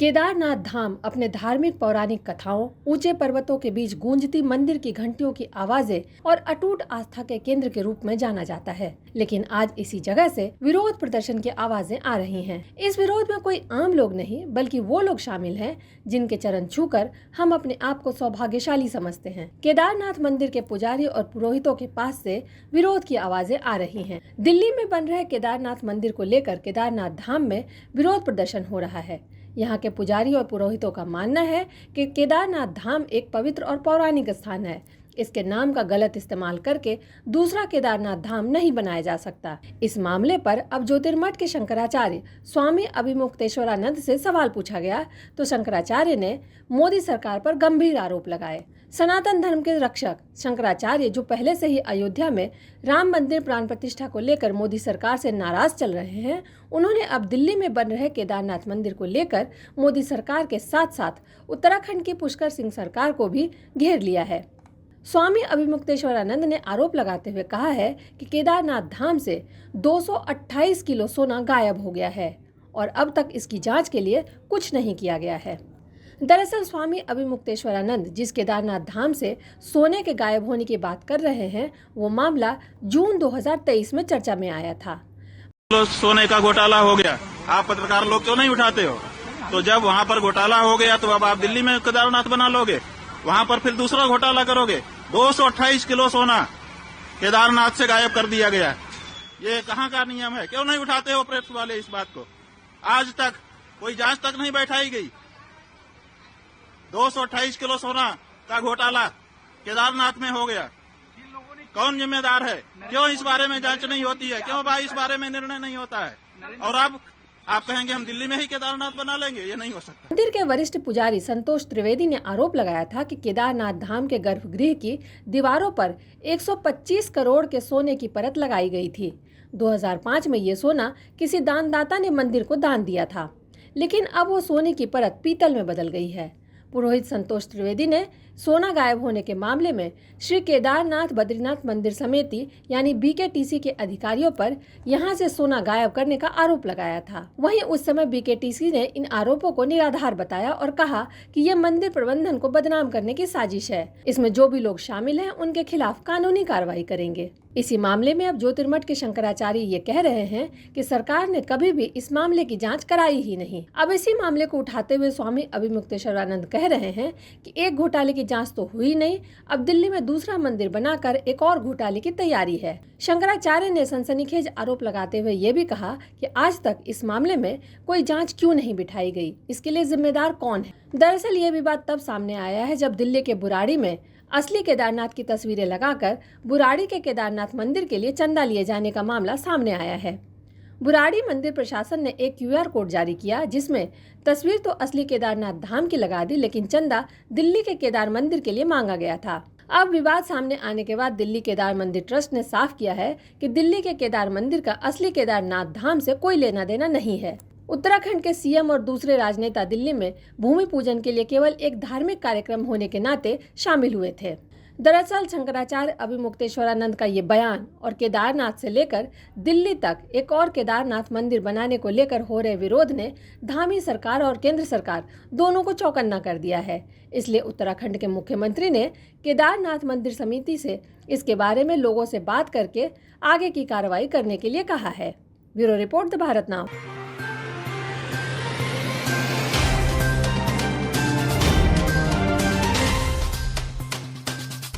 केदारनाथ धाम अपने धार्मिक पौराणिक कथाओं, ऊंचे पर्वतों के बीच गूंजती मंदिर की घंटियों की आवाजें और अटूट आस्था के केंद्र के रूप में जाना जाता है। लेकिन आज इसी जगह से विरोध प्रदर्शन की आवाजें आ रही हैं। इस विरोध में कोई आम लोग नहीं, बल्कि वो लोग शामिल हैं जिनके चरण छूकर हम अपने आप को सौभाग्यशाली समझते हैं। केदारनाथ मंदिर के पुजारी और पुरोहितों के पास से विरोध की आवाजें आ रही हैं। दिल्ली में बन रहे केदारनाथ मंदिर को लेकर केदारनाथ धाम में विरोध प्रदर्शन हो रहा है। यहाँ के पुजारी और पुरोहितों का मानना है कि केदारनाथ धाम एक पवित्र और पौराणिक स्थान है। इसके नाम का गलत इस्तेमाल करके दूसरा केदारनाथ धाम नहीं बनाया जा सकता। इस मामले पर अब ज्योतिर्मठ के शंकराचार्य स्वामी अभिमुक्तेश्वरानंद से सवाल पूछा गया तो शंकराचार्य ने मोदी सरकार पर गंभीर आरोप लगाए। सनातन धर्म के रक्षक शंकराचार्य, जो पहले से ही अयोध्या में राम मंदिर प्राण प्रतिष्ठा को लेकर मोदी सरकार से नाराज चल रहे हैं, उन्होंने अब दिल्ली में बन रहे केदारनाथ मंदिर को लेकर मोदी सरकार के साथ साथ उत्तराखंड की पुष्कर सिंह सरकार को भी घेर लिया है। स्वामी अभिमुक्तेश्वरानंद ने आरोप लगाते हुए कहा है कि केदारनाथ धाम से 228 किलो सोना गायब हो गया है और अब तक इसकी जांच के लिए कुछ नहीं किया गया है। दरअसल स्वामी अभिमुक्तेश्वरानंद जिस केदारनाथ धाम से सोने के गायब होने की बात कर रहे हैं, वो मामला जून 2023 में चर्चा में आया था। सोने का घोटाला हो गया, आप पत्रकार लोग क्यों नहीं उठाते हो? तो जब वहाँ पर घोटाला हो गया तो अब आप दिल्ली में केदारनाथ बना लोगे, वहाँ पर फिर दूसरा घोटाला करोगे। 228 किलो सोना केदारनाथ से गायब कर दिया गया। ये कहाँ का नियम है? क्यों नहीं उठाते हो प्रेस वाले इस बात को? आज तक कोई जांच तक नहीं बैठाई गई। 228 किलो सोना का घोटाला केदारनाथ में हो गया। कौन जिम्मेदार है? क्यों इस बारे में जांच नहीं होती है? क्यों भाई इस बारे में निर्णय नहीं होता है? और अब आप कहेंगे हम दिल्ली में ही केदारनाथ बना लेंगे? ये नहीं हो सकता। मंदिर के वरिष्ठ पुजारी संतोष त्रिवेदी ने आरोप लगाया था कि केदारनाथ धाम के गर्भगृह की दीवारों पर 125 करोड़ के सोने की परत लगाई गई थी। 2005 में ये सोना किसी दानदाता ने मंदिर को दान दिया था, लेकिन अब वो सोने की परत पीतल में बदल गई है। पुरोहित संतोष त्रिवेदी ने सोना गायब होने के मामले में श्री केदारनाथ बद्रीनाथ मंदिर समिति यानी बीकेटीसी के अधिकारियों पर यहां से सोना गायब करने का आरोप लगाया था। वहीं उस समय बीकेटीसी ने इन आरोपों को निराधार बताया और कहा कि यह मंदिर प्रबंधन को बदनाम करने की साजिश है। इसमें जो भी लोग शामिल हैं उनके खिलाफ कानूनी कार्रवाई करेंगे। इसी मामले में अब ज्योतिर्मठ के शंकराचार्य ये कह रहे हैं कि सरकार ने कभी भी इस मामले की जांच कराई ही नहीं। अब इसी मामले को उठाते हुए स्वामी अभिमुक्तेश्वरानंद कह रहे हैं कि एक घोटाले की जांच तो हुई नहीं, अब दिल्ली में दूसरा मंदिर बनाकर एक और घोटाले की तैयारी है। शंकराचार्य ने सनसनीखेज आरोप लगाते हुए ये भी कहा कि आज तक इस मामले में कोई जांच क्यों नहीं बिठाई गई, इसके लिए जिम्मेदार कौन है। दरअसल ये विवाद तब सामने आया है जब दिल्ली के बुराड़ी में असली केदारनाथ की तस्वीरें लगाकर बुराड़ी के केदारनाथ मंदिर के लिए चंदा लिए जाने का मामला सामने आया है। बुराड़ी मंदिर प्रशासन ने एक QR कोड जारी किया जिसमें तस्वीर तो असली केदारनाथ धाम की लगा दी, लेकिन चंदा दिल्ली के केदार मंदिर के लिए मांगा गया था। अब विवाद सामने आने के बाद दिल्ली केदार मंदिर ट्रस्ट ने साफ किया है कि दिल्ली के केदार मंदिर का असली केदारनाथ धाम से कोई लेना देना नहीं है। उत्तराखंड के CM और दूसरे राजनेता दिल्ली में भूमि पूजन के लिए केवल एक धार्मिक कार्यक्रम होने के नाते शामिल हुए थे। दरअसल शंकराचार्य अभिमुक्तेश्वरानंद का ये बयान और केदारनाथ से लेकर दिल्ली तक एक और केदारनाथ मंदिर बनाने को लेकर हो रहे विरोध ने धामी सरकार और केंद्र सरकार दोनों को चौकन्ना कर दिया है। इसलिए उत्तराखंड के मुख्यमंत्री ने केदारनाथ मंदिर समिति से इसके बारे में लोगों से बात करके आगे की कार्रवाई करने के लिए कहा है। Bureau report, the Bharat now.